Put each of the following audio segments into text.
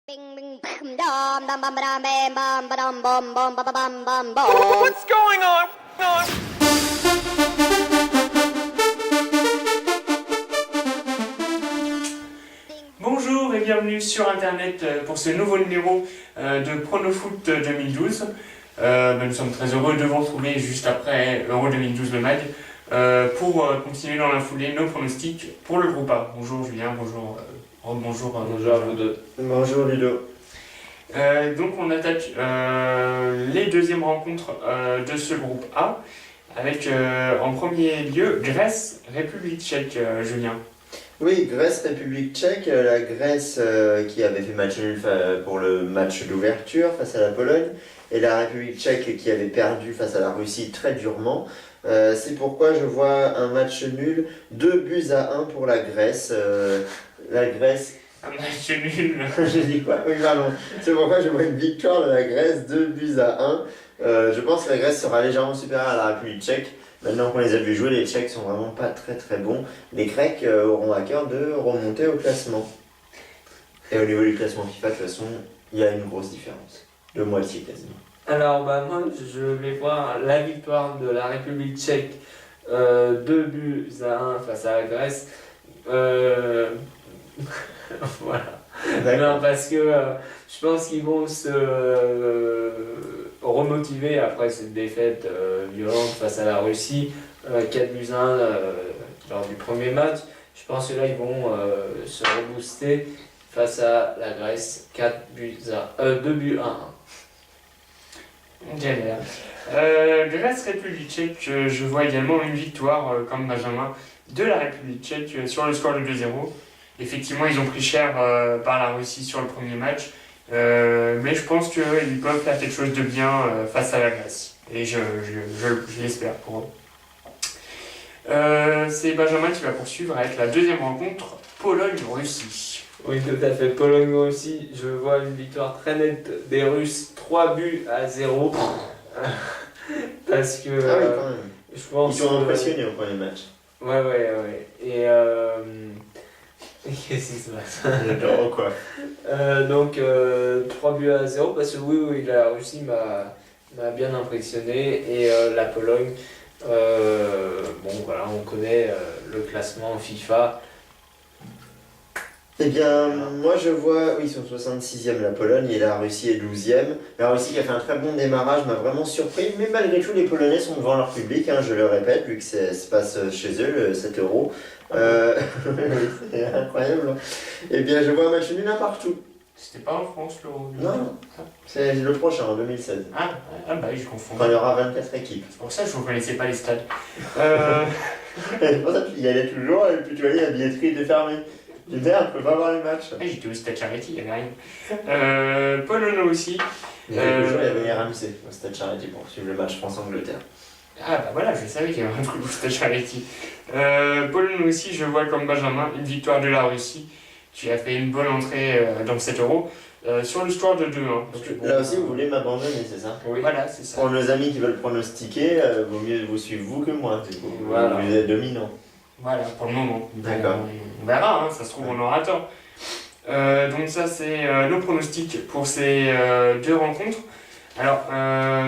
What's going on? Bonjour et bienvenue sur Internet pour ce nouveau numéro de Pronofoot 2012. Nous sommes très heureux de vous retrouver juste après Euro 2012 le MAG pour continuer dans la foulée nos pronostics pour le groupe A. Bonjour Julien, bonjour bonjour. Bonjour à vous deux. Bonjour Ludo. Donc on attaque les deuxièmes rencontres de ce groupe A avec en premier lieu Grèce, République tchèque, Julien. Oui, Grèce, République tchèque, la Grèce qui avait fait match nul pour le match d'ouverture face à la Pologne, et la République tchèque qui avait perdu face à la Russie très durement. C'est pourquoi je vois un match nul, 2-1 pour la Grèce. La Grèce... Un match nul. J'ai dit quoi? Oui, pardon. C'est pourquoi je vois une victoire de la Grèce, 2-1. Je pense que la Grèce sera légèrement supérieure à la République tchèque. Maintenant qu'on les a vus jouer, les Tchèques sont vraiment pas très très bons. Les Grecs auront à cœur de remonter au classement. Et au niveau du classement FIFA, de toute façon, il y a une grosse différence. De moitié quasiment. Alors moi je vais voir la victoire de la République tchèque 2-1 face à la Grèce. Voilà. Non, parce que je pense qu'ils vont se remotiver après cette défaite violente face à la Russie, 4-1 lors du premier match. Je pense que là ils vont se rebooster face à la Grèce, 2-1. Galère. Grèce, République tchèque, je vois également une victoire, comme Benjamin, de la République tchèque sur le score de 2-0. Effectivement, ils ont pris cher par la Russie sur le premier match, mais je pense qu'ils peuvent faire quelque chose de bien face à la Grèce. Et je l'espère pour eux. C'est Benjamin qui va poursuivre avec la deuxième rencontre, Pologne-Russie. Oui, tout à fait. Pologne-Russie, je vois une victoire très nette des Russes, 3-0. Parce que Ah oui, quand même. je pense Ils sont impressionnés au premier match. Ouais. Et qu'est-ce qui se passe? J'adore quoi. Donc 3-0 parce que oui, la Russie m'a bien impressionné, et la Pologne, bon voilà, on connaît le classement FIFA. Eh bien, moi je vois, oui, ils sont 66e la Pologne et la Russie est 12e. La Russie qui a fait un très bon démarrage m'a vraiment surpris, mais malgré tout les Polonais sont devant leur public, hein, je le répète, vu que ça se passe chez eux, le 7 €. C'est incroyable. Eh bien, je vois un match nul un partout. C'était pas en France l'Euro? Non, c'est le prochain, en 2016. Ah bah oui, je confonds. Quand il y aura 24 équipes. C'est pour ça que je ne connaissais pas les stades. C'est pour ça qu'il y allait toujours, et puis tu vois, la billetterie était fermée. Je dis merde, je peux pas voir les matchs. J'étais au Stade Charity, il n'y avait rien. Pologne aussi. Il y avait le jour, il y avait RMC au Stade Charity pour suivre le match France-Angleterre. Ah bah voilà, je savais qu'il y avait un truc au Stade Charity. Pologne aussi, je vois comme Benjamin, une victoire de la Russie qui a fait une bonne entrée dans 7 € sur le score de 2-1. Là aussi, vous voulez m'abandonner, c'est ça? Oui, voilà, c'est ça. Pour nos amis qui veulent pronostiquer, vaut mieux vous suivre vous que moi, du coup. Voilà. Vous êtes dominant. Voilà, pour le moment. D'accord. On verra, hein, ça se trouve on aura tort. Donc ça c'est nos pronostics pour ces deux rencontres. Alors,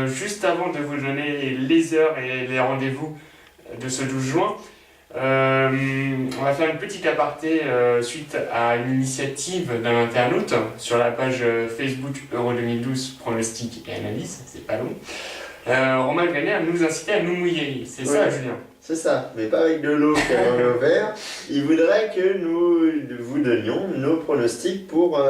juste avant de vous donner les heures et les rendez-vous de ce 12 juin, on va faire une petite aparté suite à une initiative d'un internaute sur la page Facebook Euro 2012 pronostics et analyse, c'est pas long. Romain Grenet nous incitait à nous mouiller, c'est ça Ouais. Julien? C'est ça, mais pas avec de l'eau dans le verre. Il voudrait que nous vous donnions nos pronostics pour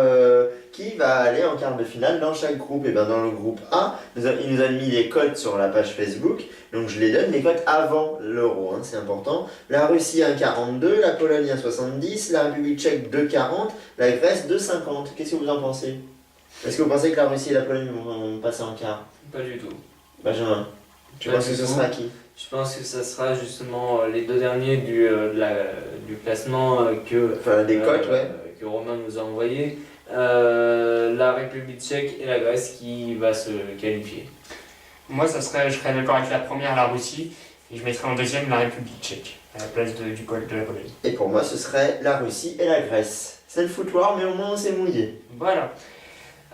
qui va aller en quart de finale dans chaque groupe. Et bien dans le groupe A, il nous a mis les cotes sur la page Facebook. Donc je les donne, les cotes avant l'euro, hein, c'est important. La Russie 1,42, la Pologne 1,70, la République tchèque 2,40, la Grèce 2,50. Qu'est-ce que vous en pensez? Est-ce que vous pensez que la Russie et la Pologne vont passer en quart? Pas du tout. Benjamin, tu Pas penses que du ce tout. sera qui? Je pense que ça sera justement les deux derniers du classement Des cotes, ouais. que Romain nous a envoyé. La République tchèque et la Grèce qui va se qualifier. Moi, je serais d'accord avec la première, la Russie, et je mettrais en deuxième la République tchèque, à la place de la Pologne. Et pour moi, ce serait la Russie et la Grèce. C'est le foutoir, mais au moins on s'est mouillé. Voilà.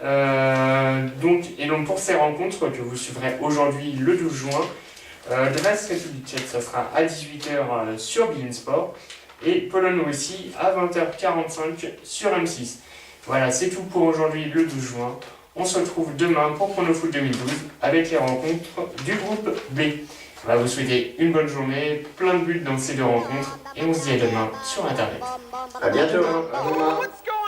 Donc pour ces rencontres que vous suivrez aujourd'hui le 12 juin, Grèce-République tchèque, ça sera à 18h sur beIN Sport et Pologne-Russie à 20h45 sur M6. Voilà, c'est tout pour aujourd'hui le 12 juin. On se retrouve demain pour Chronofoot 2012 avec les rencontres du groupe B. On va vous souhaiter une bonne journée, plein de buts dans ces deux rencontres et on se dit à demain sur Internet. À bientôt. What's going